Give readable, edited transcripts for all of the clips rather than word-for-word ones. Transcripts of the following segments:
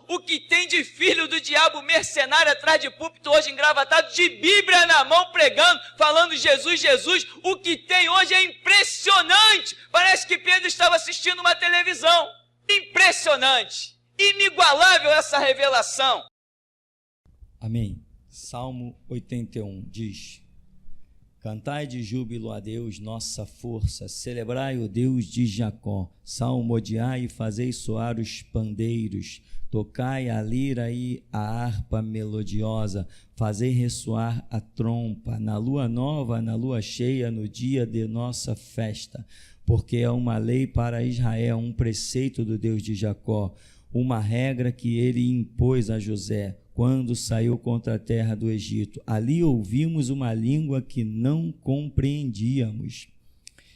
O que tem de filho do diabo mercenário atrás de púlpito hoje engravatado, de Bíblia na mão pregando, falando Jesus, Jesus. O que tem hoje é impressionante. Parece que Pedro estava assistindo uma televisão. Impressionante. Inigualável essa revelação. Amém. Salmo 81 diz: cantai de júbilo a Deus, nossa força, celebrai o Deus de Jacó, salmodiai e fazei soar os pandeiros, tocai a lira e a harpa melodiosa, fazei ressoar a trompa, na lua nova, na lua cheia, no dia de nossa festa, porque é uma lei para Israel, um preceito do Deus de Jacó, uma regra que ele impôs a José, quando saiu contra a terra do Egito. Ali ouvimos uma língua que não compreendíamos.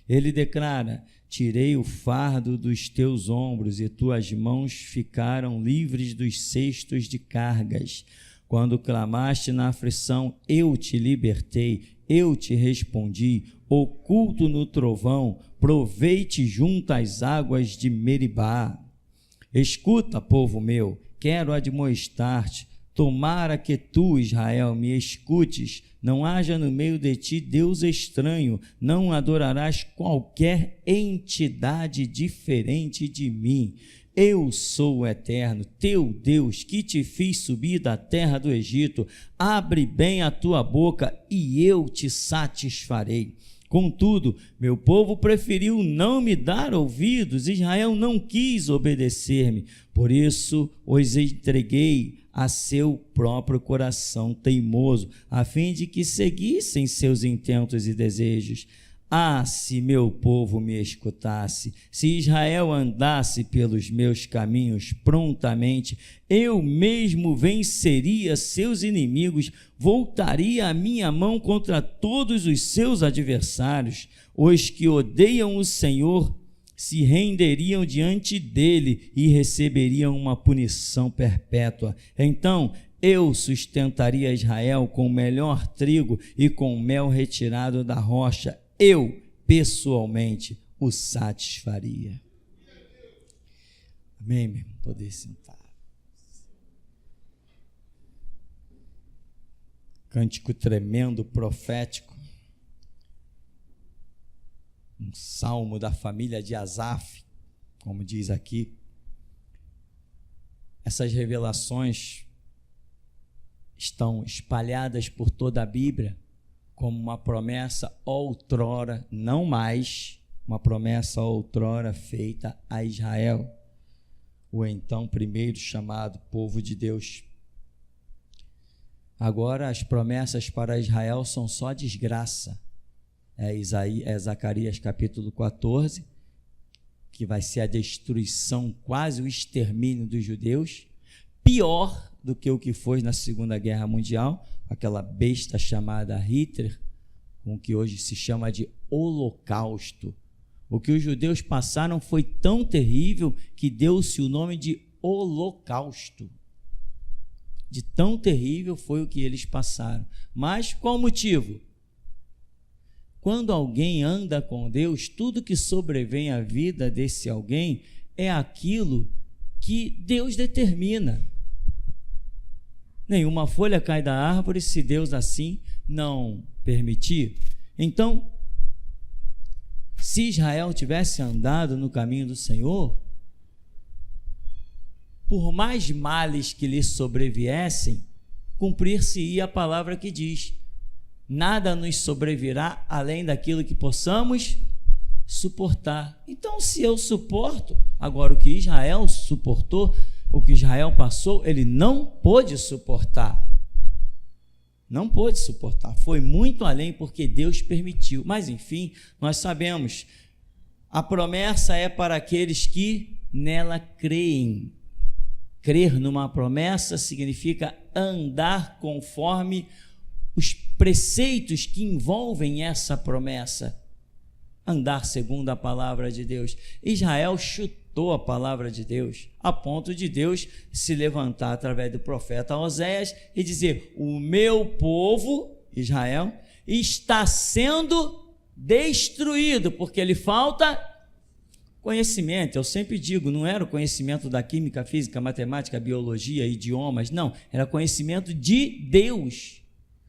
Ele declara: tirei o fardo dos teus ombros e tuas mãos ficaram livres dos cestos de cargas. Quando clamaste na aflição, eu te libertei, eu te respondi. Oculto no trovão, provei-te junto às águas de Meribá. Escuta, povo meu, quero admoestar-te. Tomara que tu, Israel, me escutes, não haja no meio de ti Deus estranho, não adorarás qualquer entidade diferente de mim. Eu sou o Eterno, teu Deus, que te fiz subir da terra do Egito. Abre bem a tua boca e eu te satisfarei. Contudo, meu povo preferiu não me dar ouvidos, Israel não quis obedecer-me, por isso os entreguei a seu próprio coração teimoso, a fim de que seguissem seus intentos e desejos. Ah, se meu povo me escutasse, se Israel andasse pelos meus caminhos prontamente, eu mesmo venceria seus inimigos, voltaria a minha mão contra todos os seus adversários. Os que odeiam o Senhor se renderiam diante dele e receberiam uma punição perpétua. Então eu sustentaria Israel com o melhor trigo e com mel retirado da rocha. Eu, pessoalmente, o satisfaria. Amém, meu irmão? Poder sentar. Cântico tremendo, profético. Um salmo da família de Asaf, como diz aqui. Essas revelações estão espalhadas por toda a Bíblia, como uma promessa outrora, não mais, uma promessa outrora feita a Israel, o então primeiro chamado povo de Deus. Agora as promessas para Israel são só desgraça. É Zacarias capítulo 14, que vai ser a destruição, quase o extermínio dos judeus, pior do que o que foi na Segunda Guerra Mundial, aquela besta chamada Hitler, com o que hoje se chama de Holocausto. O que os judeus passaram foi tão terrível que deu-se o nome de Holocausto. De tão terrível foi o que eles passaram. Mas qual o motivo? Quando alguém anda com Deus, tudo que sobrevém à vida desse alguém é aquilo que Deus determina. Nenhuma folha cai da árvore se Deus assim não permitir. Então, se Israel tivesse andado no caminho do Senhor, por mais males que lhe sobreviessem, cumprir-se-ia a palavra que diz: nada nos sobrevirá além daquilo que possamos suportar. Então, se eu suporto, agora o que Israel suportou, o que Israel passou, ele não pôde suportar. Não pôde suportar. Foi muito além porque Deus permitiu. Mas, enfim, nós sabemos, a promessa é para aqueles que nela creem. Crer numa promessa significa andar conforme os preceitos que envolvem essa promessa. Andar segundo a palavra de Deus. Israel chutou a palavra de Deus, a ponto de Deus se levantar através do profeta Oséias e dizer: o meu povo, Israel, está sendo destruído, porque lhe falta Conhecimento, eu sempre digo, não era o conhecimento da química, física, matemática, biologia, idiomas, não, era conhecimento de Deus,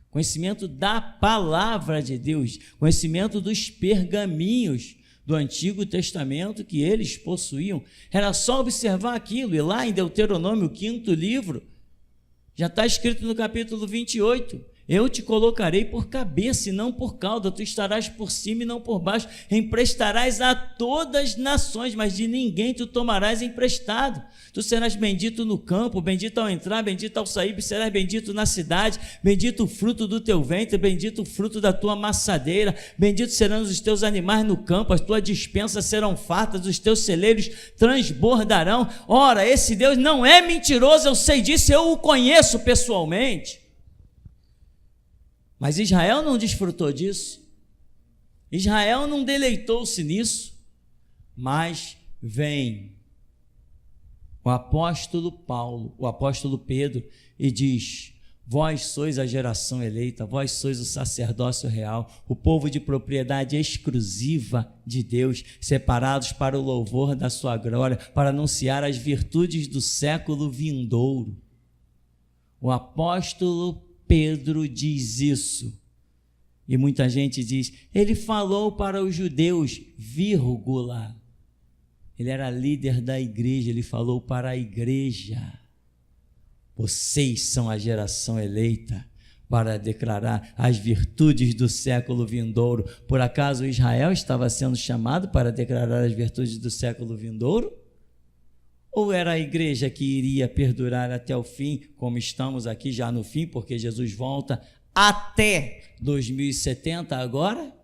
conhecimento da palavra de Deus, conhecimento dos pergaminhos do Antigo Testamento que eles possuíam. Era só observar aquilo, e lá em Deuteronômio, o 5º livro, já está escrito no capítulo 28, eu te colocarei por cabeça e não por cauda, tu estarás por cima e não por baixo, emprestarás a todas as nações, mas de ninguém tu tomarás emprestado. Tu serás bendito no campo, bendito ao entrar, bendito ao sair, serás bendito na cidade, bendito o fruto do teu ventre, bendito o fruto da tua maçadeira, bendito serão os teus animais no campo, as tuas dispensas serão fartas, os teus celeiros transbordarão. Ora, esse Deus não é mentiroso, eu sei disso, eu o conheço pessoalmente. Mas Israel não desfrutou disso, Israel não deleitou-se nisso, mas vem o apóstolo Paulo, o apóstolo Pedro, e diz: vós sois a geração eleita, vós sois o sacerdócio real, o povo de propriedade exclusiva de Deus, separados para o louvor da sua glória, para anunciar as virtudes do século vindouro. O apóstolo Pedro diz isso, e muita gente diz, ele falou para os judeus, vírgula, ele era líder da igreja, ele falou para a igreja, vocês são a geração eleita, para declarar as virtudes do século vindouro. Por acaso Israel estava sendo chamado para declarar as virtudes do século vindouro? Ou era a igreja que iria perdurar até o fim, como estamos aqui já no fim, porque Jesus volta até 2070 agora?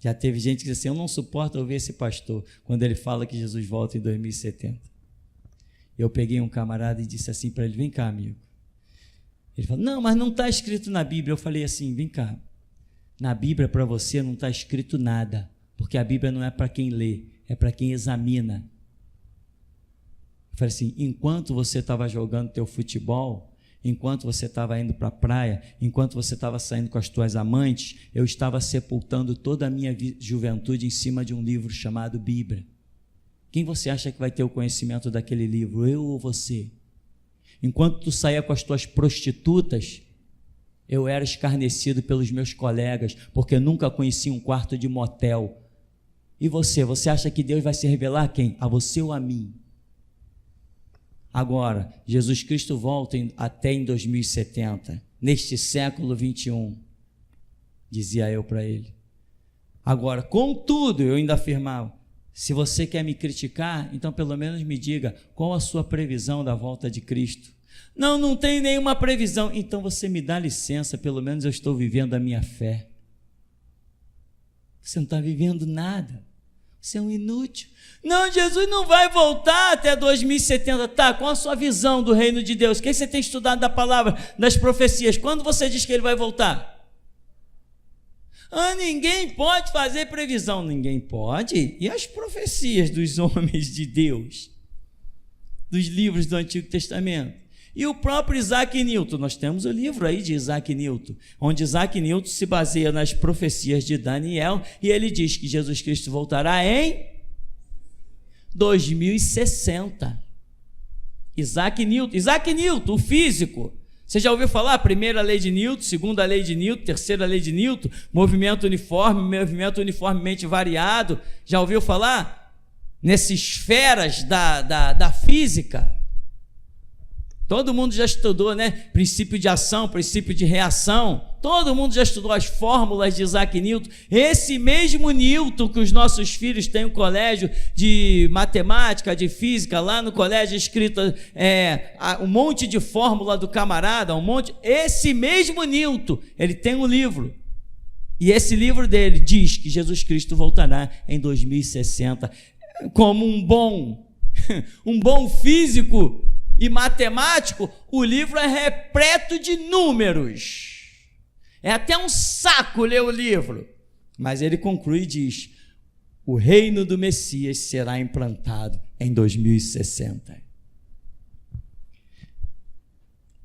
Já teve gente que disse assim, eu não suporto ouvir esse pastor, quando ele fala que Jesus volta em 2070. Eu peguei um camarada e disse assim para ele, vem cá, amigo. Ele falou, não, mas não está escrito na Bíblia. Eu falei assim, vem cá, na Bíblia para você não está escrito nada, porque a Bíblia não é para quem lê, é para quem examina. Eu falei assim, enquanto você estava jogando teu futebol, enquanto você estava indo para a praia, enquanto você estava saindo com as tuas amantes, eu estava sepultando toda a minha juventude em cima de um livro chamado Bíblia. Quem você acha que vai ter o conhecimento daquele livro, eu ou você? Enquanto tu saía com as tuas prostitutas, eu era escarnecido pelos meus colegas, porque nunca conheci um quarto de motel. E você acha que Deus vai se revelar a quem? A você ou a mim? Agora, Jesus Cristo volta até em 2070, neste século 21, dizia eu para ele. Agora, contudo, eu ainda afirmava, se você quer me criticar, então pelo menos me diga qual a sua previsão da volta de Cristo. Não tem nenhuma previsão. Então você me dá licença, pelo menos eu estou vivendo a minha fé. Você não está vivendo nada. Você é um inútil. Não, Jesus não vai voltar até 2070. Tá, qual a sua visão do reino de Deus? O que você tem estudado da palavra, das profecias? Quando você diz que ele vai voltar? Ninguém pode fazer previsão. Ninguém pode? E as profecias dos homens de Deus? Dos livros do Antigo Testamento? E o próprio Isaac Newton, nós temos o livro aí de Isaac Newton, onde Isaac Newton se baseia nas profecias de Daniel, e ele diz que Jesus Cristo voltará em 2060. Isaac Newton, o físico. Você já ouviu falar? Primeira lei de Newton, segunda lei de Newton, terceira lei de Newton, movimento uniformemente variado. Já ouviu falar? Nessas esferas da física. Todo mundo já estudou, né? Princípio de ação, princípio de reação. Todo mundo já estudou as fórmulas de Isaac Newton. Esse mesmo Newton que os nossos filhos têm um colégio de matemática, de física, lá no colégio escrito um monte de fórmula do camarada, Esse mesmo Newton, ele tem um livro. E esse livro dele diz que Jesus Cristo voltará em 2060. Como um bom físico e matemático, o livro é repleto de números. É até um saco ler o livro. Mas ele conclui e diz: o reino do Messias será implantado em 2060.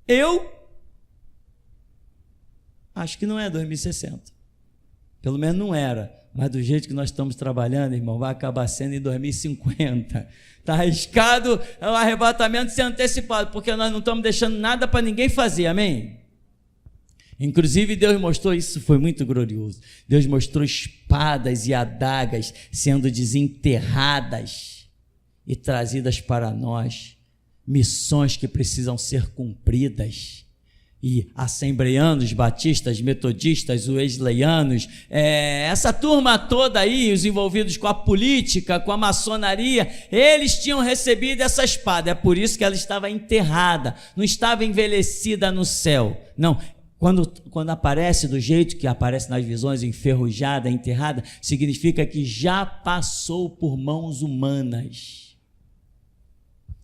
Eu acho que não é 2060. Pelo menos não era. Mas do jeito que nós estamos trabalhando, irmão, vai acabar sendo em 2050. Está arriscado o arrebatamento ser antecipado, porque nós não estamos deixando nada para ninguém fazer, amém? Inclusive Deus mostrou, isso foi muito glorioso, Deus mostrou espadas e adagas sendo desenterradas e trazidas para nós, missões que precisam ser cumpridas, e assembleanos, batistas, metodistas, wesleyanos, essa turma toda aí, os envolvidos com a política, com a maçonaria, eles tinham recebido essa espada, é por isso que ela estava enterrada, não estava envelhecida no céu, não. Quando aparece do jeito que aparece nas visões, enferrujada, enterrada, significa que já passou por mãos humanas.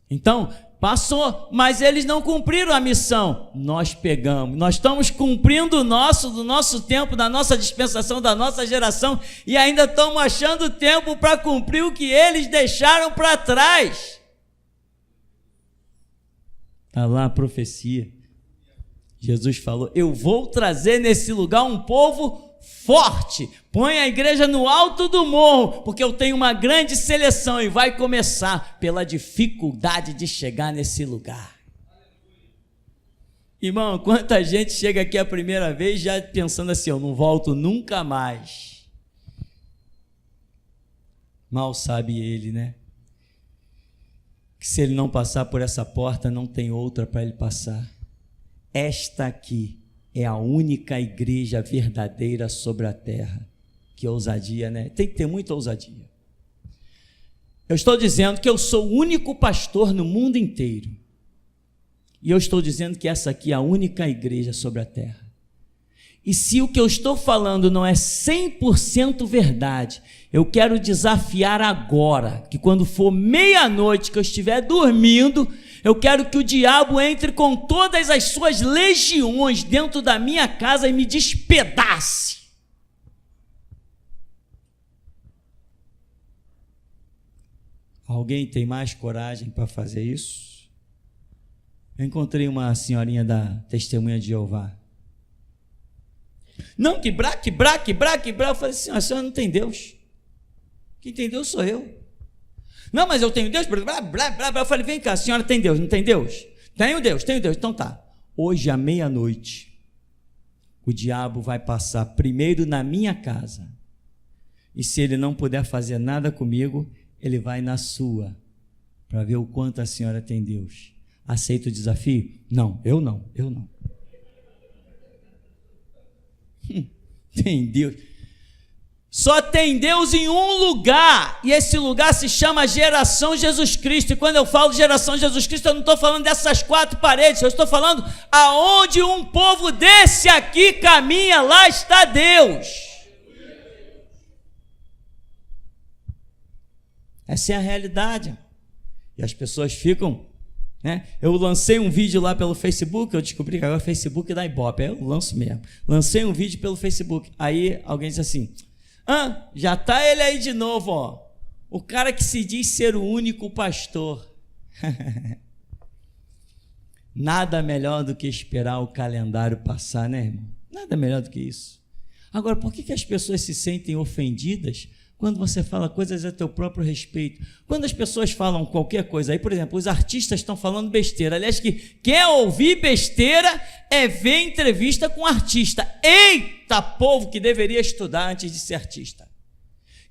Então, passou, mas eles não cumpriram a missão. Nós pegamos, nós estamos cumprindo do nosso tempo, da nossa dispensação, da nossa geração, e ainda estamos achando tempo para cumprir o que eles deixaram para trás. Está lá a profecia. Jesus falou, eu vou trazer nesse lugar um povo forte, põe a igreja no alto do morro, porque eu tenho uma grande seleção, e vai começar pela dificuldade de chegar nesse lugar. Irmão, quanta gente chega aqui a primeira vez já pensando assim, eu não volto nunca mais. Mal sabe ele, né? Que se ele não passar por essa porta, não tem outra para ele passar. Esta aqui é a única igreja verdadeira sobre a terra. Que ousadia, né? Tem que ter muita ousadia. Eu estou dizendo que eu sou o único pastor no mundo inteiro. E eu estou dizendo que essa aqui é a única igreja sobre a terra. E se o que eu estou falando não é 100% verdade, eu quero desafiar agora, que quando for meia-noite que eu estiver dormindo, eu quero que o diabo entre com todas as suas legiões dentro da minha casa e me despedace. Alguém tem mais coragem para fazer isso? Eu encontrei uma senhorinha da Testemunha de Jeová. Não, que brá. Eu falei assim, a senhora não tem Deus. Quem tem Deus sou eu. Não, mas eu tenho Deus, eu falei, vem cá, a senhora tem Deus, não tem Deus? Tenho Deus, então tá. Hoje à meia-noite, o diabo vai passar primeiro na minha casa, e se ele não puder fazer nada comigo, ele vai na sua, para ver o quanto a senhora tem Deus. Aceita o desafio? Não. Tem Deus. Só tem Deus em um lugar, e esse lugar se chama Geração Jesus Cristo. E quando eu falo Geração Jesus Cristo, eu não estou falando dessas quatro paredes, eu estou falando aonde um povo desse aqui caminha, lá está Deus. Essa é a realidade. E as pessoas ficam, né? Eu lancei um vídeo lá pelo Facebook, eu descobri que agora o Facebook dá ibope, eu lanço mesmo. Lancei um vídeo pelo Facebook, aí alguém disse assim, já está ele aí de novo, ó. O cara que se diz ser o único pastor. Nada melhor do que esperar o calendário passar, né, irmão? Nada melhor do que isso. Agora, por que as pessoas se sentem ofendidas quando você fala coisas a teu próprio respeito? Quando as pessoas falam qualquer coisa, aí, por exemplo, os artistas estão falando besteira. Aliás, que quer ouvir besteira é ver entrevista com artista. Eita, povo que deveria estudar antes de ser artista.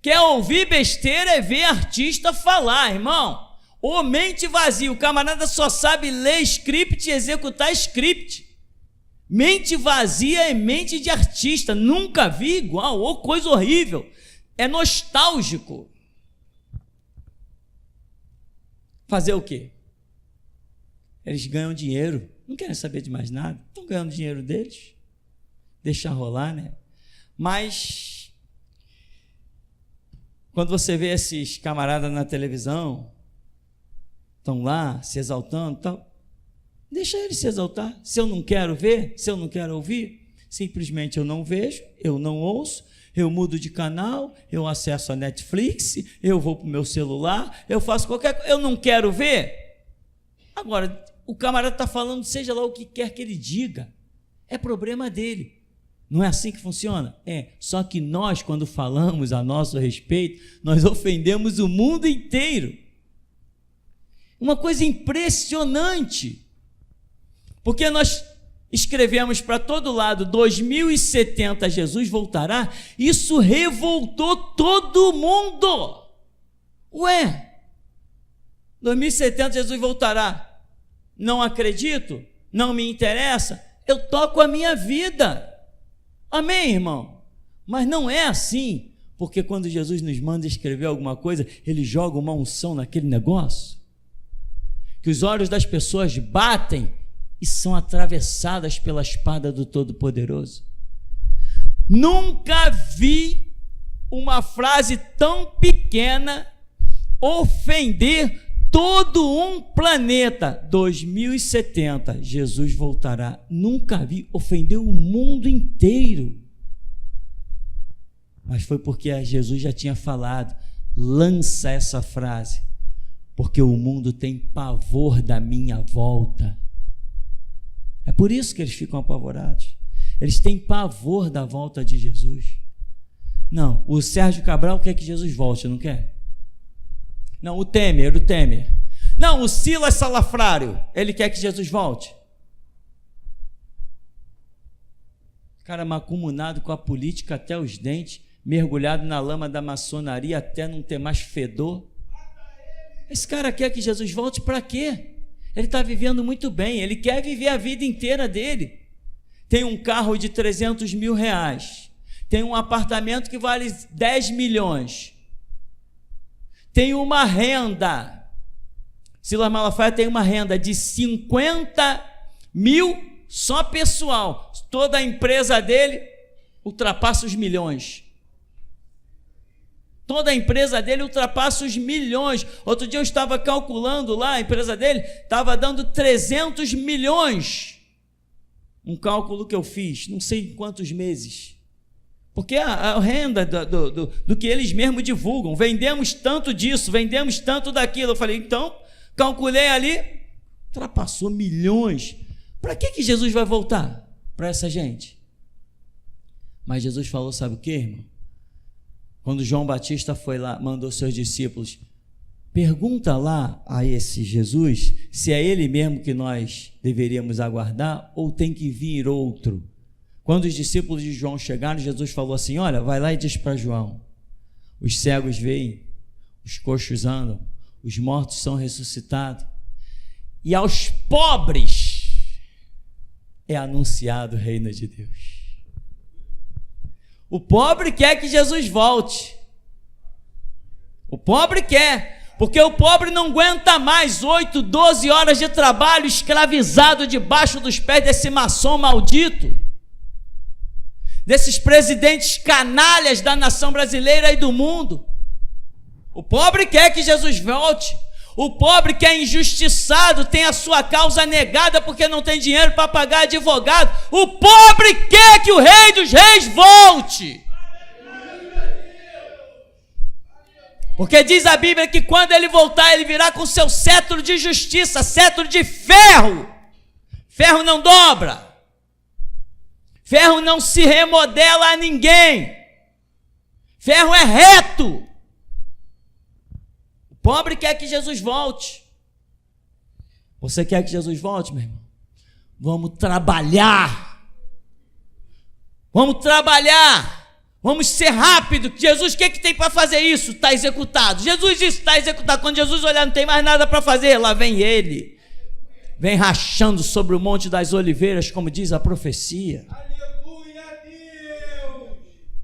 Quer ouvir besteira é ver artista falar, irmão. Ô, mente vazia, o camarada só sabe ler script e executar script. Mente vazia é mente de artista, nunca vi igual, ô, coisa horrível. É nostálgico. Fazer o quê? Eles ganham dinheiro, não querem saber de mais nada, estão ganhando dinheiro deles, deixa rolar, né? Mas quando você vê esses camaradas na televisão, estão lá se exaltando, tal, deixa eles se exaltar. Se eu não quero ver, se eu não quero ouvir, simplesmente eu não vejo, eu não ouço, eu mudo de canal, eu acesso a Netflix, eu vou para o meu celular, eu faço qualquer coisa, eu não quero ver. Agora, o camarada está falando, seja lá o que quer que ele diga, é problema dele. Não é assim que funciona? É, só que nós, quando falamos a nosso respeito, nós ofendemos o mundo inteiro. Uma coisa impressionante, porque nós escrevemos para todo lado, 2070 Jesus voltará, isso revoltou todo mundo. Ué, 2070 Jesus voltará, não acredito, não me interessa, eu toco a minha vida. Amém, irmão? Mas não é assim, porque quando Jesus nos manda escrever alguma coisa, ele joga uma unção naquele negócio, que os olhos das pessoas batem e são atravessadas pela espada do Todo-Poderoso. Nunca vi uma frase tão pequena ofender todo um planeta. 2070, Jesus voltará. Nunca vi, ofendeu o mundo inteiro. Mas foi porque Jesus já tinha falado, lança essa frase, porque o mundo tem pavor da minha volta. É por isso que eles ficam apavorados. Eles têm pavor da volta de Jesus. Não, o Sérgio Cabral quer que Jesus volte, não quer? Não, o Temer. Não, o Silas Salafrário, ele quer que Jesus volte. Cara macumunado com a política até os dentes, mergulhado na lama da maçonaria até não ter mais fedor. Esse cara quer que Jesus volte para quê? Ele está vivendo muito bem, ele quer viver a vida inteira dele. Tem um carro de 300 mil reais, tem um apartamento que vale 10 milhões, tem uma renda, Silas Malafaia tem uma renda de 50 mil só pessoal, toda a empresa dele ultrapassa os milhões. Toda a empresa dele ultrapassa os milhões. Outro dia eu estava calculando lá, a empresa dele estava dando 300 milhões. Um cálculo que eu fiz, não sei em quantos meses. Porque a renda do que eles mesmos divulgam, vendemos tanto disso, vendemos tanto daquilo. Eu falei, então, calculei ali, ultrapassou milhões. Para que Jesus vai voltar? Para essa gente. Mas Jesus falou, sabe o que, irmão? Quando João Batista foi lá, mandou seus discípulos, pergunta lá a esse Jesus se é ele mesmo que nós deveríamos aguardar ou tem que vir outro. Quando os discípulos de João chegaram, Jesus falou assim, olha, vai lá e diz para João, os cegos veem, os coxos andam, os mortos são ressuscitados, e aos pobres é anunciado o reino de Deus. O pobre quer que Jesus volte. O pobre quer, porque o pobre não aguenta mais 8, 12 horas de trabalho escravizado debaixo dos pés desse maçom maldito, desses presidentes canalhas da nação brasileira e do mundo. O pobre quer que Jesus volte. O pobre que é injustiçado, tem a sua causa negada porque não tem dinheiro para pagar advogado. O pobre quer que o Rei dos Reis volte. Porque diz a Bíblia que quando ele voltar, ele virá com seu cetro de justiça, cetro de ferro. Ferro não dobra. Ferro não se remodela a ninguém. Ferro é reto. Pobre quer que Jesus volte. Você quer que Jesus volte, meu irmão? Vamos trabalhar. Vamos trabalhar. Vamos ser rápido. Jesus, o que tem para fazer isso? Está executado. Jesus, isso está executado. Quando Jesus olhar, não tem mais nada para fazer. Lá vem ele. Vem rachando sobre o Monte das Oliveiras, como diz a profecia.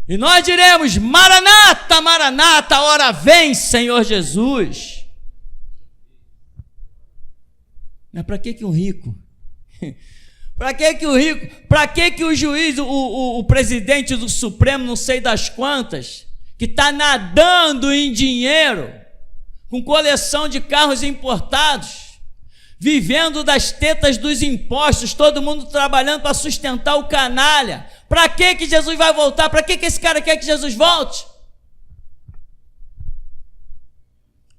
E nós diremos, Maranata, Maranata, ora vem, Senhor Jesus. Mas para que um rico? Para que o rico? Para que o juiz, o presidente do Supremo, não sei das quantas, que está nadando em dinheiro, com coleção de carros importados, vivendo das tetas dos impostos, todo mundo trabalhando para sustentar o canalha. Para que Jesus vai voltar? Para que esse cara quer que Jesus volte?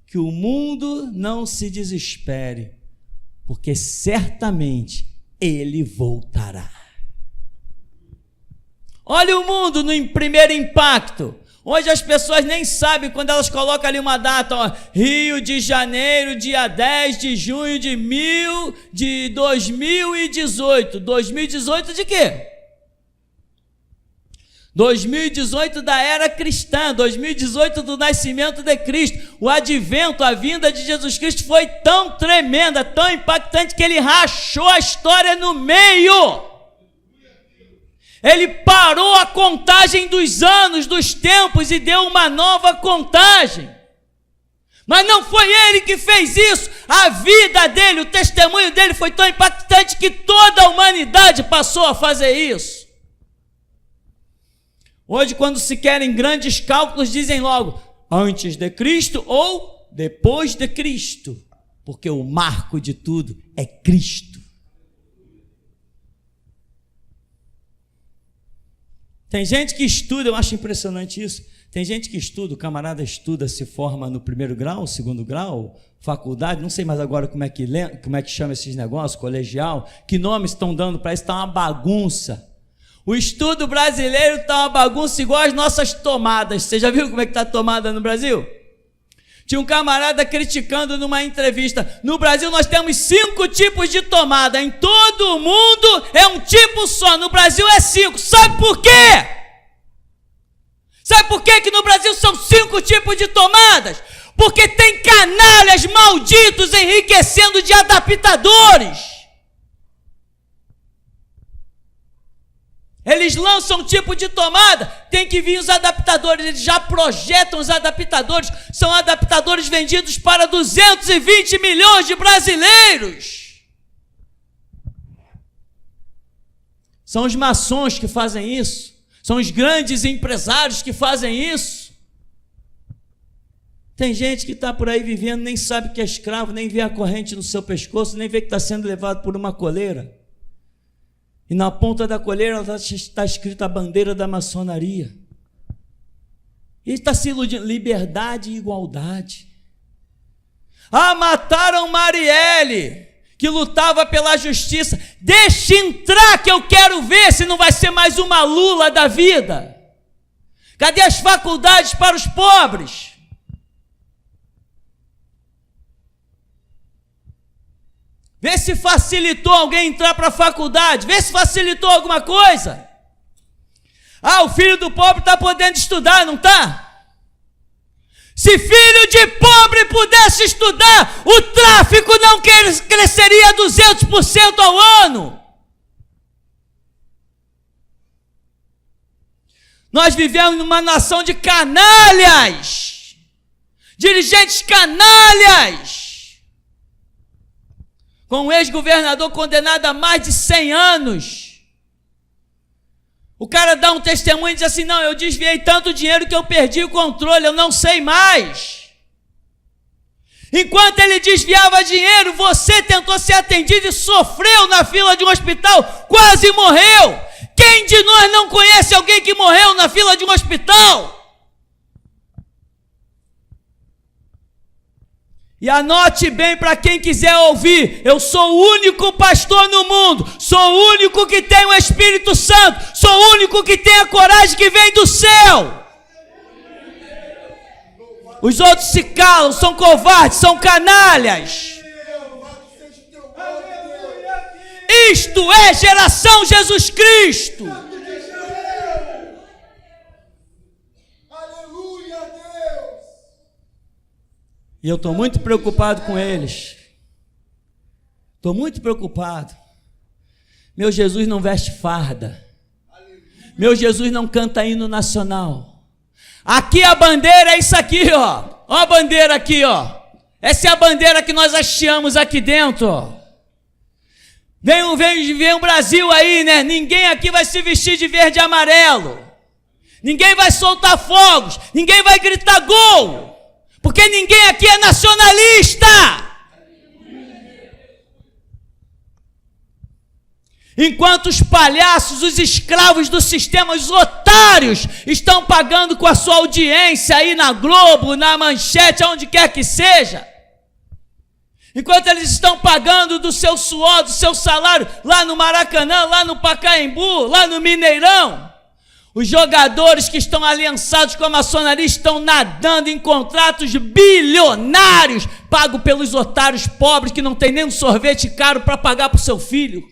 Que o mundo não se desespere, porque certamente ele voltará. Olha o mundo no primeiro impacto. Hoje as pessoas nem sabem quando elas colocam ali uma data, ó, Rio de Janeiro, dia 10 de junho de 2018. 2018 de quê? 2018 da era cristã, 2018 do nascimento de Cristo. O advento, a vinda de Jesus Cristo foi tão tremenda, tão impactante, que ele rachou a história no meio. Ele parou a contagem dos anos, dos tempos, e deu uma nova contagem. Mas não foi ele que fez isso. A vida dele, o testemunho dele foi tão impactante que toda a humanidade passou a fazer isso. Hoje, quando se querem grandes cálculos, dizem logo, antes de Cristo ou depois de Cristo. Porque o marco de tudo é Cristo. Tem gente que estuda, eu acho impressionante isso. Tem gente que estuda, o camarada estuda, se forma no primeiro grau, segundo grau, faculdade, não sei mais agora como é que chama esses negócios, colegial, que nomes estão dando para isso, está uma bagunça. O estudo brasileiro está uma bagunça igual as nossas tomadas. Você já viu como é que está a tomada no Brasil? Tinha um camarada criticando numa entrevista, no Brasil nós temos 5 tipos de tomada, em todo o mundo é um tipo só, no Brasil é 5, sabe por quê? Sabe por quê que no Brasil são 5 tipos de tomadas? Porque tem canalhas malditos enriquecendo de adaptadores. Eles lançam um tipo de tomada, tem que vir os adaptadores, eles já projetam os adaptadores, são adaptadores vendidos para 220 milhões de brasileiros. São os maçons que fazem isso, são os grandes empresários que fazem isso. Tem gente que está por aí vivendo, nem sabe que é escravo, nem vê a corrente no seu pescoço, nem vê que está sendo levado por uma coleira. E na ponta da coleira está escrita a bandeira da maçonaria. E está se iludindo, liberdade e igualdade. Ah, mataram Marielle, que lutava pela justiça. Deixa entrar que eu quero ver se não vai ser mais uma Lula da vida. Cadê as faculdades para os pobres? Vê se facilitou alguém entrar para a faculdade. Vê se facilitou alguma coisa. Ah, o filho do pobre está podendo estudar, não está? Se filho de pobre pudesse estudar, o tráfico não cresceria 200% ao ano. Nós vivemos numa nação de canalhas. Dirigentes canalhas. Com um ex-governador condenado a mais de 100 anos. O cara dá um testemunho e diz assim, não, eu desviei tanto dinheiro que eu perdi o controle, eu não sei mais. Enquanto ele desviava dinheiro, você tentou ser atendido e sofreu na fila de um hospital, quase morreu. Quem de nós não conhece alguém que morreu na fila de um hospital? E anote bem para quem quiser ouvir, eu sou o único pastor no mundo, sou o único que tem o Espírito Santo, sou o único que tem a coragem que vem do céu. Os outros se calam, são covardes, são canalhas. Isto é geração Jesus Cristo. E eu estou muito preocupado com eles. Estou muito preocupado. Meu Jesus não veste farda. Meu Jesus não canta hino nacional. Aqui a bandeira é isso aqui, ó. Ó a bandeira aqui, ó. Essa é a bandeira que nós hasteamos aqui dentro, ó. Vem o Brasil aí, né? Ninguém aqui vai se vestir de verde e amarelo. Ninguém vai soltar fogos. Ninguém vai gritar gol. Porque ninguém aqui é nacionalista. Enquanto os palhaços, os escravos do sistema, os otários, estão pagando com a sua audiência aí na Globo, na Manchete, aonde quer que seja. Enquanto eles estão pagando do seu suor, do seu salário, lá no Maracanã, lá no Pacaembu, lá no Mineirão, Os jogadores que estão aliançados com a maçonaria estão nadando em contratos bilionários, pago pelos otários pobres que não tem nem um sorvete caro para pagar para o seu filho.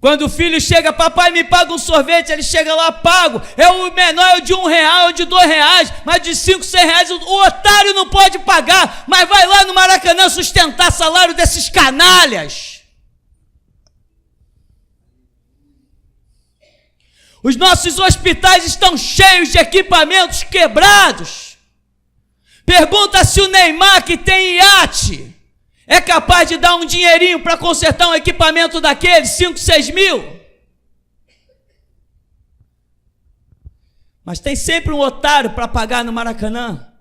Quando o filho chega, papai, me paga um sorvete, ele chega lá, pago. É o menor, é o de R$1, é o de R$2, mas de R$5, R$6, o otário não pode pagar, mas vai lá no Maracanã sustentar salário desses canalhas. Os nossos hospitais estão cheios de equipamentos quebrados. Pergunta se o Neymar, que tem iate, é capaz de dar um dinheirinho para consertar um equipamento daquele, 5, 6 mil? Mas tem sempre um otário para pagar no Maracanã.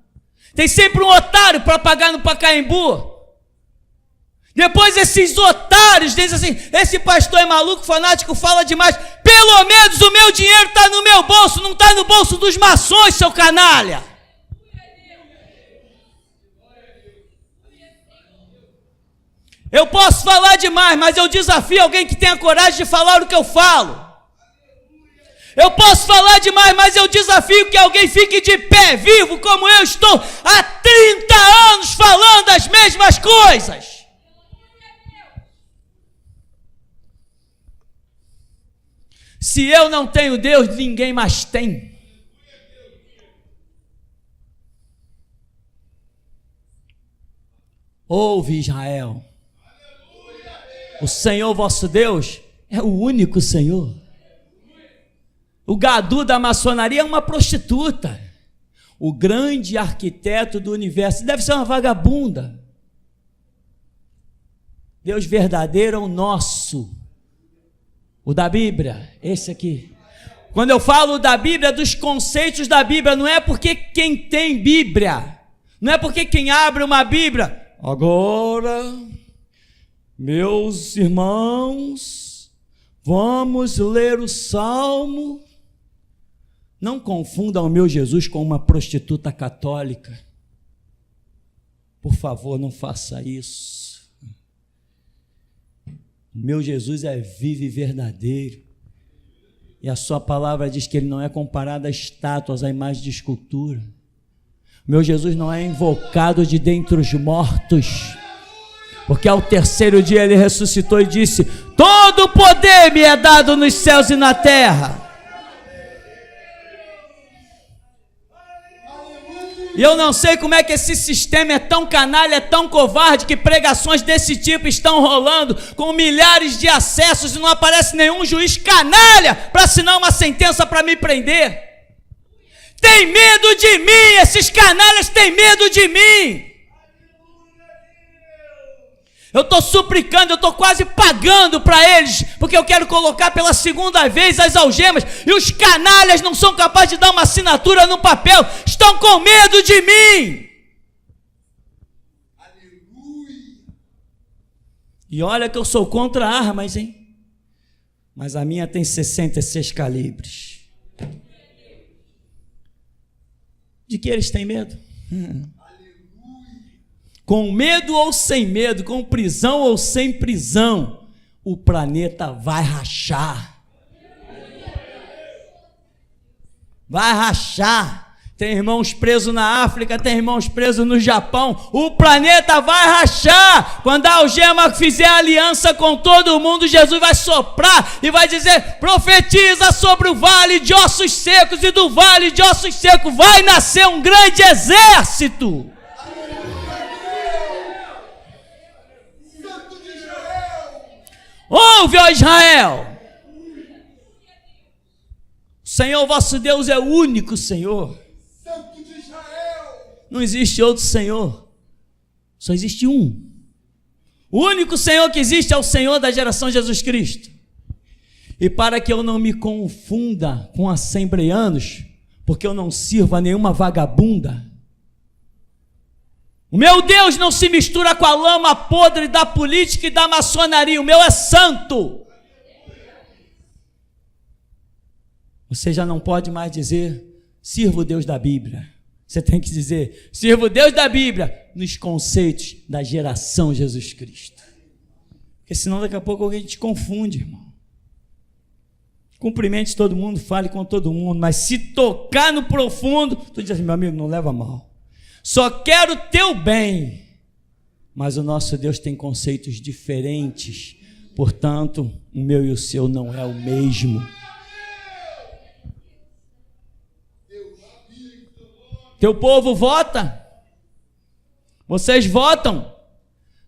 Tem sempre um otário para pagar no Pacaembu. Depois esses otários dizem assim, esse pastor é maluco, fanático, fala demais. Pelo menos o meu dinheiro está no meu bolso, não está no bolso dos maçons, seu canalha. Eu posso falar demais, mas eu desafio alguém que tenha coragem de falar o que eu falo. Eu posso falar demais, mas eu desafio que alguém fique de pé, vivo, como eu estou há 30 anos falando as mesmas coisas. Se eu não tenho Deus, ninguém mais tem. Ouve, Israel. O Senhor vosso Deus é o único Senhor. O gadu da maçonaria é uma prostituta. O grande arquiteto do universo deve ser uma vagabunda. Deus verdadeiro é o nosso. O da Bíblia, esse aqui. Quando eu falo da Bíblia, dos conceitos da Bíblia, não é porque quem tem Bíblia, não é porque quem abre uma Bíblia. Agora, meus irmãos, vamos ler o Salmo. Não confundam o meu Jesus com uma prostituta católica. Por favor, não faça isso. Meu Jesus é vivo e verdadeiro. E a sua palavra diz que ele não é comparado a estátuas, a imagem de escultura. Meu Jesus não é invocado de dentre os mortos, porque ao terceiro dia ele ressuscitou e disse: todo poder me é dado nos céus e na terra. E eu não sei como é que esse sistema é tão canalha, é tão covarde, que pregações desse tipo estão rolando com milhares de acessos e não aparece nenhum juiz canalha para assinar uma sentença para me prender. Tem medo de mim, esses canalhas têm medo de mim. Eu estou suplicando, eu estou quase pagando para eles, porque eu quero colocar pela segunda vez as algemas, e os canalhas não são capazes de dar uma assinatura no papel, estão com medo de mim. Aleluia. E olha que eu sou contra armas, hein? Mas a minha tem 66 calibres. De que eles têm medo? Com medo ou sem medo, com prisão ou sem prisão, o planeta vai rachar. Vai rachar. Tem irmãos presos na África, tem irmãos presos no Japão. O planeta vai rachar. Quando a algema fizer aliança com todo mundo, Jesus vai soprar e vai dizer: profetiza sobre o vale de ossos secos, e do vale de ossos secos vai nascer um grande exército. Ouve, ó Israel, o Senhor vosso Deus é o único Senhor. Santo de Israel. Não existe outro Senhor, só existe um. O único Senhor que existe é o Senhor da geração Jesus Cristo. E para que eu não me confunda com assembleanos, porque eu não sirvo a nenhuma vagabunda, o meu Deus não se mistura com a lama podre da política e da maçonaria. O meu é santo. Você já não pode mais dizer: sirvo o Deus da Bíblia. Você tem que dizer: sirvo o Deus da Bíblia nos conceitos da geração Jesus Cristo. Porque senão daqui a pouco alguém te confunde, irmão. cumprimente todo mundo, fale com todo mundo, mas se tocar no profundo, tu diz assim, meu amigo, não leva mal. Só quero o teu bem. Mas o nosso Deus tem conceitos diferentes, portanto, o meu e o seu não é o mesmo. Teu povo vota? Vocês votam?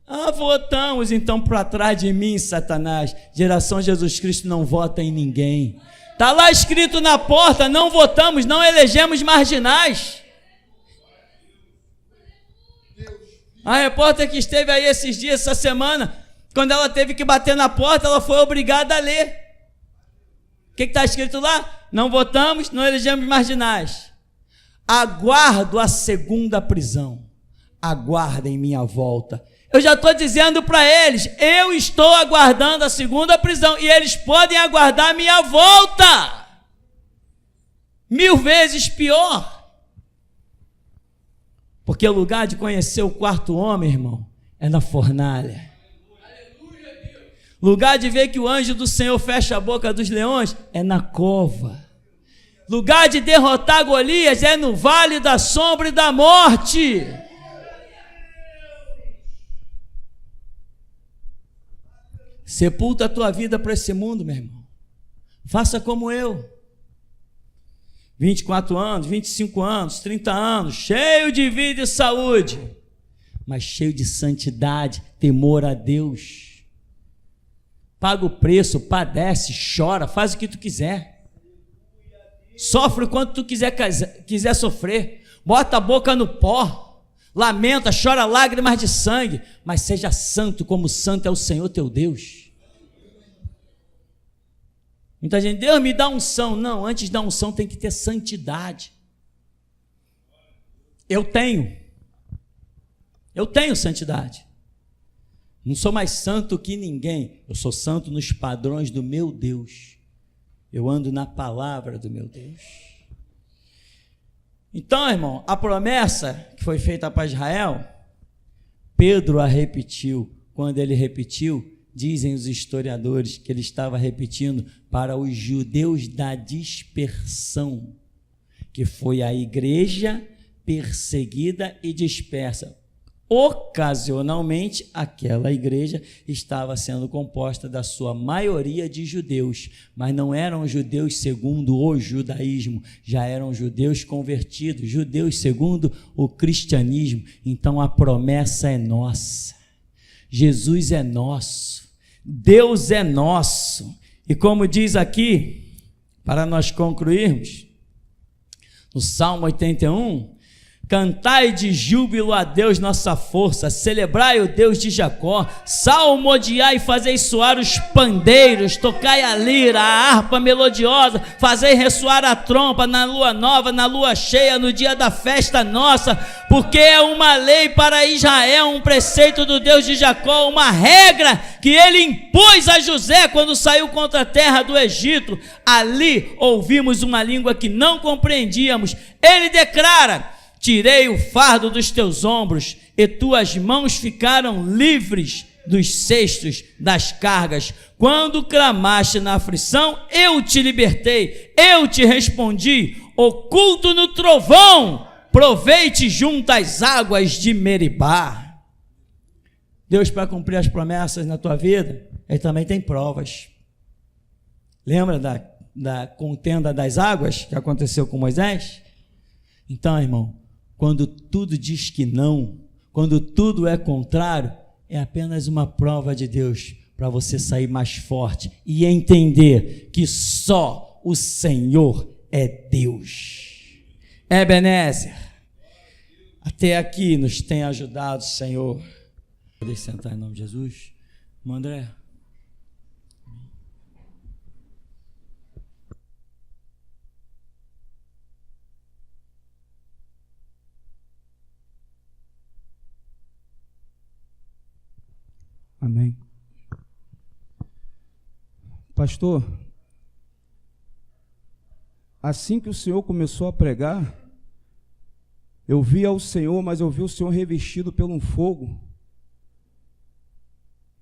Ah, votamos, então para trás de mim, Satanás. Geração Jesus Cristo não vota em ninguém. Está lá escrito na porta, não votamos, não elegemos marginais. A repórter que esteve aí esses dias, essa semana, quando ela teve que bater na porta, ela foi obrigada a ler. O que está escrito lá? Não votamos, não elegemos marginais. Aguardo a segunda prisão. Aguardem minha volta. Eu já estou dizendo para eles, eu estou aguardando a segunda prisão e eles podem aguardar a minha volta. 1000 vezes pior. Porque o lugar de conhecer o quarto homem, irmão, é na fornalha. Lugar de ver que o anjo do Senhor fecha a boca dos leões é na cova. Lugar de derrotar Golias é no vale da sombra e da morte. Sepulta a tua vida para esse mundo, meu irmão. Faça como eu. 24 anos, 25 anos, 30 anos, cheio de vida e saúde, mas cheio de santidade, temor a Deus. Paga o preço, padece, chora, faz o que tu quiser. Sofre o quanto tu quiser sofrer. Bota a boca no pó, lamenta, chora lágrimas de sangue, mas seja santo como santo é o Senhor teu Deus. Muita gente, Deus me dá unção. Não, antes da unção tem que ter santidade. Eu tenho santidade. Não sou mais santo que ninguém. Eu sou santo nos padrões do meu Deus. Eu ando na palavra do meu Deus. Então, irmão, a promessa que foi feita para Israel, Pedro a repetiu. Quando ele repetiu, dizem os historiadores que ele estava repetindo para os judeus da dispersão, que foi a igreja perseguida e dispersa. Ocasionalmente, aquela igreja estava sendo composta da sua maioria de judeus, mas não eram judeus segundo o judaísmo, já eram judeus convertidos, judeus segundo o cristianismo. Então a promessa é nossa. Jesus é nosso, Deus é nosso, e como diz aqui, para nós concluirmos, no Salmo 81, cantai de júbilo a Deus nossa força, celebrai o Deus de Jacó, salmodiai e fazei soar os pandeiros, tocai a lira, a harpa melodiosa, fazei ressoar a trompa na lua nova, na lua cheia, no dia da festa nossa, porque é uma lei para Israel, um preceito do Deus de Jacó, uma regra que ele impôs a José quando saiu contra a terra do Egito. Ali ouvimos uma língua que não compreendíamos. Ele declara: tirei o fardo dos teus ombros, e tuas mãos ficaram livres dos cestos das cargas. Quando clamaste na aflição, eu te libertei, eu te respondi, oculto no trovão, provei-te junto às águas de Meribá. Deus, para cumprir as promessas na tua vida, Ele também tem provas. Lembra da contenda das águas que aconteceu com Moisés? Então, irmão, quando tudo diz que não, quando tudo é contrário, é apenas uma prova de Deus para você sair mais forte e entender que só o Senhor é Deus. Ebenezer, até aqui nos tem ajudado, Senhor. Pode sentar em nome de Jesus. André. Amém. Pastor, assim que o Senhor começou a pregar, eu via o Senhor, mas eu vi o Senhor revestido pelo um fogo.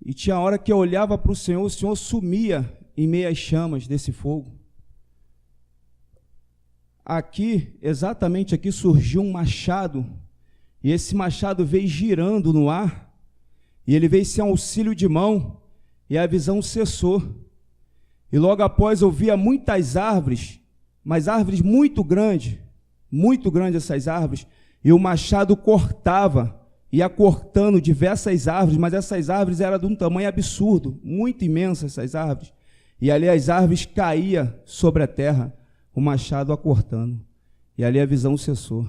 E tinha hora que eu olhava para o Senhor sumia em meio às chamas desse fogo. aqui, exatamente aqui, surgiu um machado, e esse machado veio girando no ar, e ele veio sem auxílio de mão, e a visão cessou. E logo após eu via muitas árvores, mas árvores muito grandes essas árvores, e o machado cortava, ia cortando diversas árvores, mas essas árvores eram de um tamanho absurdo, muito imensas essas árvores, e ali as árvores caíam sobre a terra, o machado a cortando, e ali a visão cessou.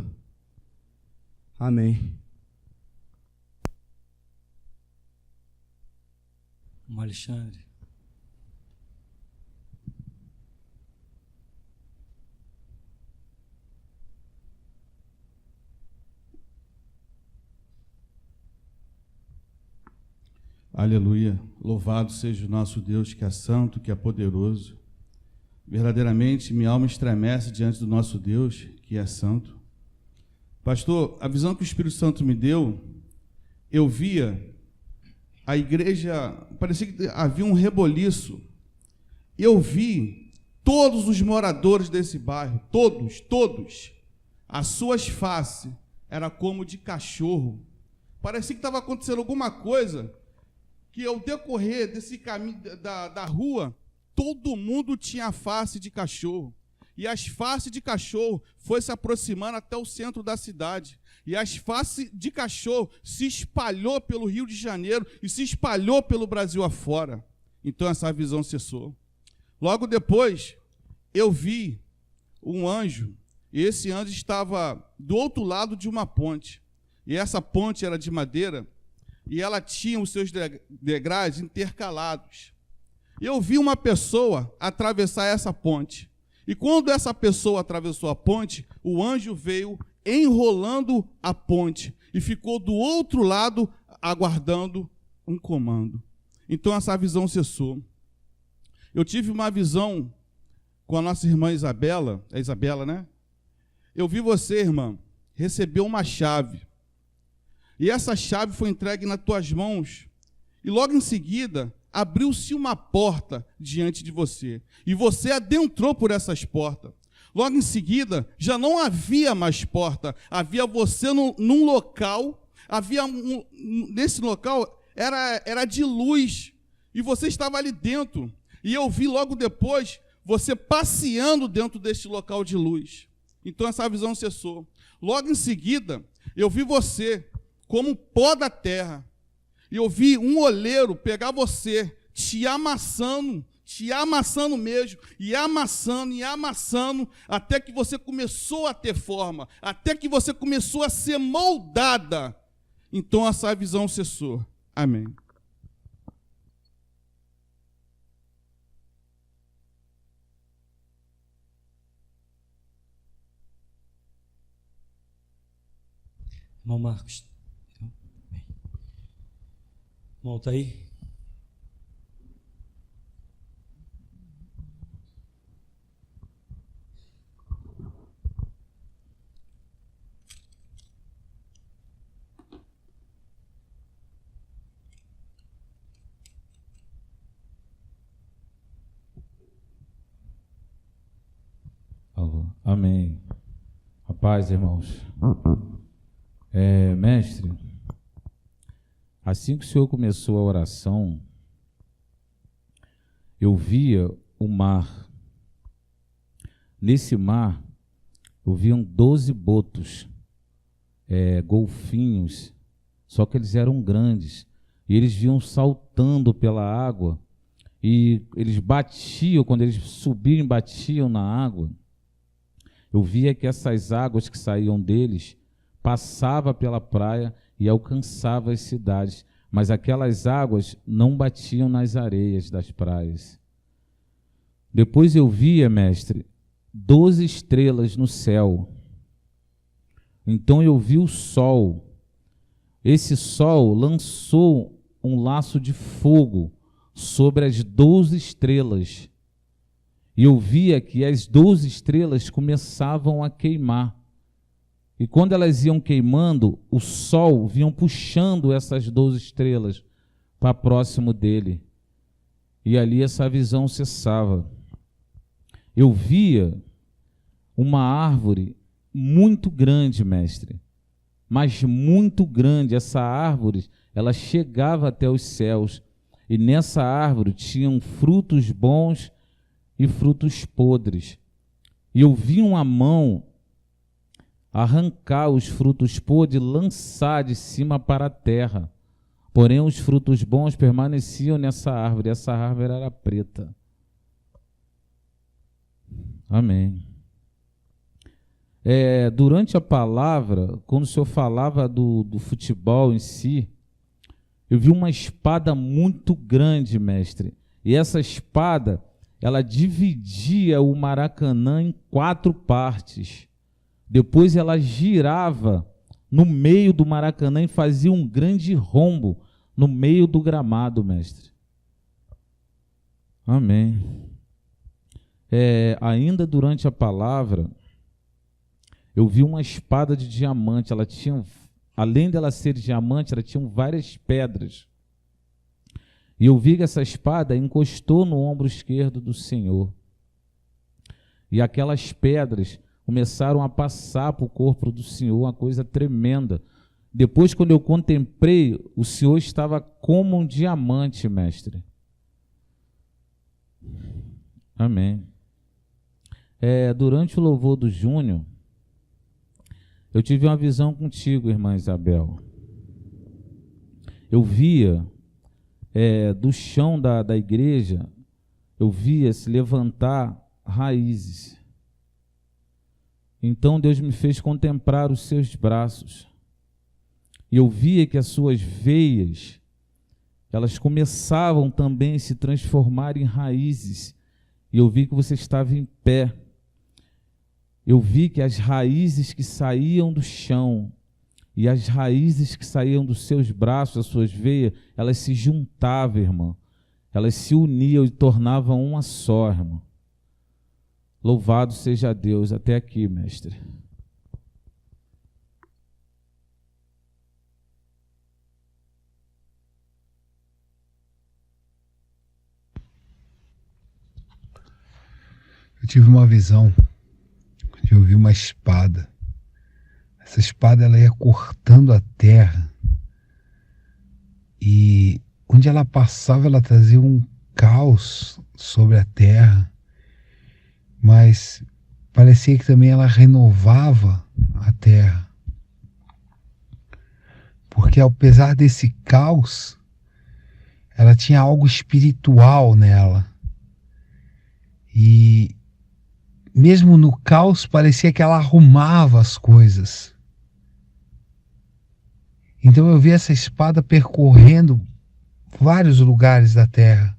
Amém. Alexandre. Aleluia, louvado seja o nosso Deus, que é santo, que é poderoso. Verdadeiramente, minha alma estremece diante do nosso Deus, que é santo. Pastor, a visão que o Espírito Santo me deu, eu via a igreja, parecia que havia um reboliço. Eu vi todos os moradores desse bairro, todos, as suas faces eram como de cachorro. Parecia que estava acontecendo alguma coisa, que ao decorrer desse caminho da rua, todo mundo tinha a face de cachorro. E as faces de cachorro foi se aproximando até o centro da cidade. E as faces de cachorro se espalhou pelo Rio de Janeiro e se espalhou pelo Brasil afora. Então essa visão cessou. Logo depois, eu vi um anjo, e esse anjo estava do outro lado de uma ponte. E essa ponte era de madeira, e ela tinha os seus degraus intercalados. Eu vi uma pessoa atravessar essa ponte. E quando essa pessoa atravessou a ponte, o anjo veio enrolando a ponte e ficou do outro lado aguardando um comando. Então essa visão cessou. Eu tive uma visão com a nossa irmã Isabela, é Isabela, né? Eu vi você, irmã, receber uma chave. E essa chave foi entregue nas tuas mãos. E logo em seguida, abriu-se uma porta diante de você. E você adentrou por essas portas. Logo em seguida, já não havia mais porta. Havia você num local. Nesse local era de luz. E você estava ali dentro. E eu vi logo depois você passeando dentro deste local de luz. Então essa visão cessou. Logo em seguida, eu vi você como pó da terra. E eu vi um oleiro pegar você, te amassando mesmo, e amassando, até que você começou a ter forma, até que você começou a ser moldada. Então essa visão cessou. Amém. Irmão Marcos. Irmão, está aí? Amém. A paz, irmãos. Mestre, assim que o senhor começou a oração, eu via o mar. Nesse mar, eu via 12 botos, golfinhos, só que eles eram grandes, e eles vinham saltando pela água, e eles batiam, quando eles subiam e batiam na água, eu via que essas águas que saíam deles passavam pela praia e alcançavam as cidades, mas aquelas águas não batiam nas areias das praias. Depois eu via, mestre, 12 estrelas no céu. Então eu vi o sol. Esse sol lançou um laço de fogo sobre as 12 estrelas. E eu via que as 12 estrelas começavam a queimar. E quando elas iam queimando, o sol vinha puxando essas 12 estrelas para próximo dele. E ali essa visão cessava. Eu via uma árvore muito grande, mestre, mas muito grande. Essa árvore, ela chegava até os céus, e nessa árvore tinham frutos bons e frutos podres. E eu vi uma mão arrancar os frutos podres e lançar de cima para a terra. Porém, os frutos bons permaneciam nessa árvore. Essa árvore era preta. Amém. Durante a palavra, quando o senhor falava do futebol em si, eu vi uma espada muito grande, mestre. E essa espada, ela dividia o Maracanã em 4 partes. Depois ela girava no meio do Maracanã e fazia um grande rombo no meio do gramado, mestre. Amém. Ainda durante a palavra, eu vi uma espada de diamante. Ela tinha, além dela ser de diamante, ela tinha várias pedras. E eu vi que essa espada encostou no ombro esquerdo do Senhor. E aquelas pedras começaram a passar para o corpo do Senhor, uma coisa tremenda. Depois, quando eu contemplei, o Senhor estava como um diamante, mestre. Amém. Durante o louvor do Júnior, eu tive uma visão contigo, irmã Isabel. Eu via do chão da igreja, eu via se levantar raízes. Então Deus me fez contemplar os seus braços. E eu via que as suas veias, elas começavam também a se transformar em raízes. E eu vi que você estava em pé. Eu vi que as raízes que saíam do chão e as raízes que saíam dos seus braços, das suas veias, elas se juntavam, irmão. Elas se uniam e tornavam uma só, irmão. Louvado seja Deus. Até aqui, mestre. Eu tive uma visão, onde eu vi uma espada. Essa espada, ela ia cortando a terra, e onde ela passava, ela trazia um caos sobre a terra, mas parecia que também ela renovava a terra, porque apesar desse caos, ela tinha algo espiritual nela, e mesmo no caos parecia que ela arrumava as coisas. Então eu vi essa espada percorrendo vários lugares da terra.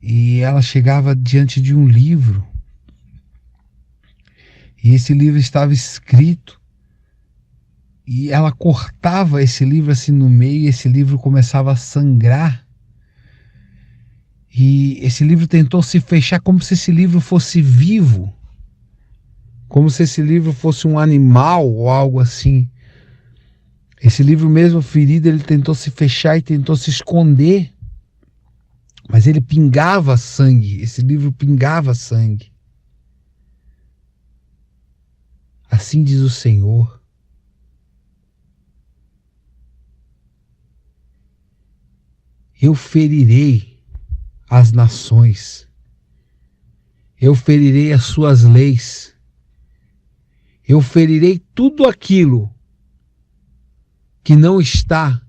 E ela chegava diante de um livro. E esse livro estava escrito. E ela cortava esse livro assim no meio, e esse livro começava a sangrar. E esse livro tentou se fechar como se esse livro fosse vivo. Como se esse livro fosse um animal ou algo assim. Esse livro mesmo ferido, ele tentou se fechar e tentou se esconder. Mas ele pingava sangue. Esse livro pingava sangue. Assim diz o Senhor. Eu ferirei as nações. Eu ferirei as suas leis. Eu ferirei tudo aquilo que não está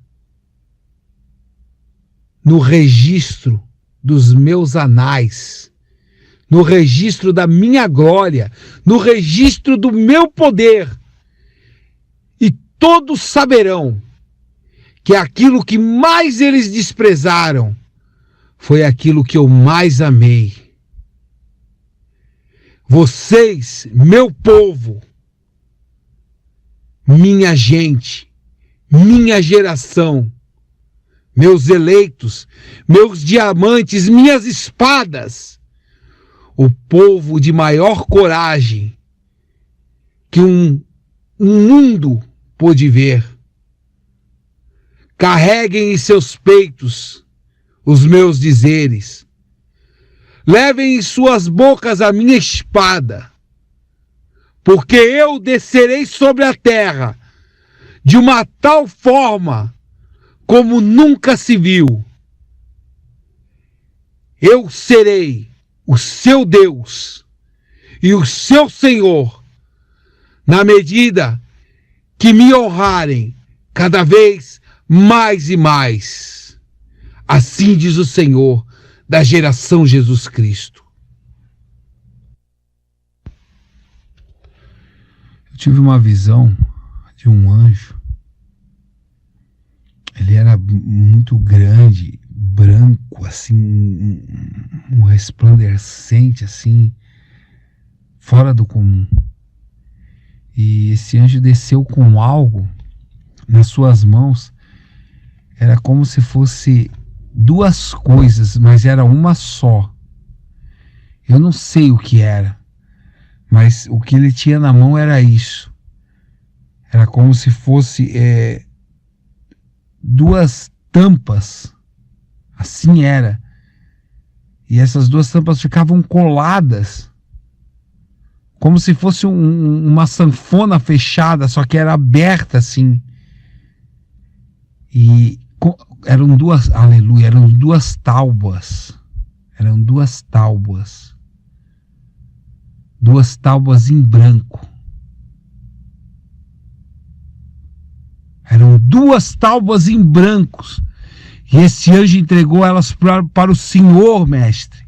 no registro dos meus anais, no registro da minha glória, no registro do meu poder. E todos saberão que aquilo que mais eles desprezaram foi aquilo que eu mais amei. Vocês, meu povo, minha gente, minha geração, meus eleitos, meus diamantes, minhas espadas, o povo de maior coragem que um mundo pôde ver. Carreguem em seus peitos os meus dizeres. levem em suas bocas a minha espada, porque eu descerei sobre a terra de uma tal forma como nunca se viu. Eu serei o seu Deus e o seu Senhor, na medida que me honrarem cada vez mais e mais. Assim diz o Senhor da geração Jesus Cristo. Eu tive uma visão de um anjo. Ele era muito grande, branco, assim, um resplandecente, assim, fora do comum. E esse anjo desceu com algo nas suas mãos. Era como se fosse duas coisas, mas era uma só. Eu não sei o que era, mas o que ele tinha na mão era isso. Era como se fosse duas tampas. Assim era. E essas duas tampas ficavam coladas, como se fosse uma sanfona fechada, só que era aberta assim. E eram duas, aleluia, eram duas tábuas. Eram duas tábuas. Duas tábuas em branco. Eram duas tábuas em brancos. E esse anjo entregou elas para o Senhor, mestre.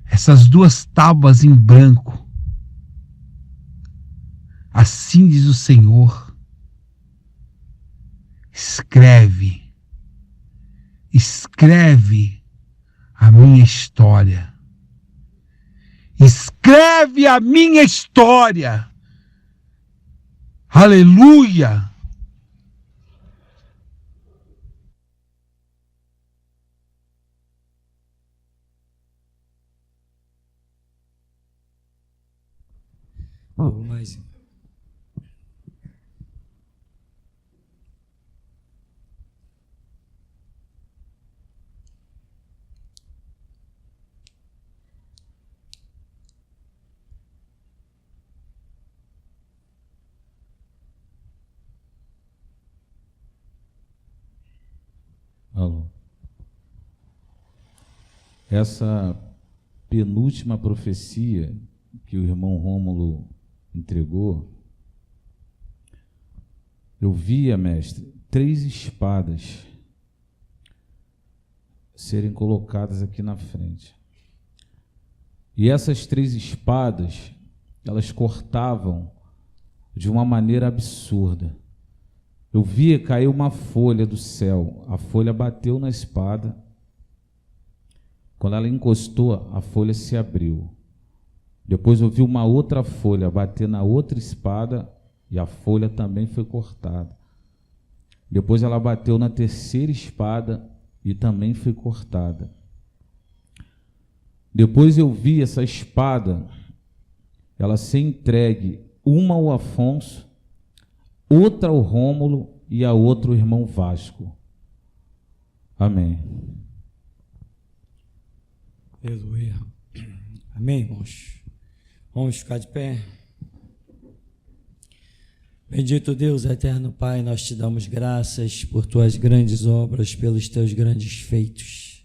Essas duas tábuas em branco. Assim diz o Senhor. Escreve a minha história. Escreve a minha história. Aleluia. Mas alô. Essa penúltima profecia que o irmão Rômulo entregou, eu via, mestre, 3 espadas serem colocadas aqui na frente. E essas 3 espadas, elas cortavam de uma maneira absurda. Eu via cair uma folha do céu, a folha bateu na espada. Quando ela encostou, a folha se abriu. Depois eu vi uma outra folha bater na outra espada e a folha também foi cortada. Depois ela bateu na terceira espada e também foi cortada. Depois eu vi essa espada, ela ser entregue, uma ao Afonso, outra ao Rômulo e a outra ao irmão Vasco. Amém. aleluia. Amém, irmãos. Vamos ficar de pé. Bendito Deus, eterno Pai, nós te damos graças por tuas grandes obras, pelos teus grandes feitos.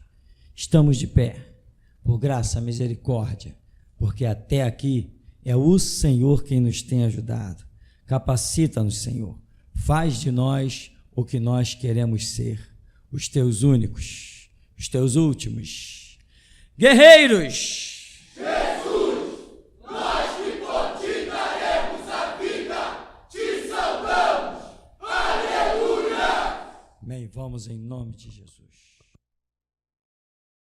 Estamos de pé, por graça e misericórdia, porque até aqui é o Senhor quem nos tem ajudado. Capacita-nos, Senhor. Faz de nós o que nós queremos ser, os teus únicos, os teus últimos guerreiros. Amém. Vamos em nome de Jesus.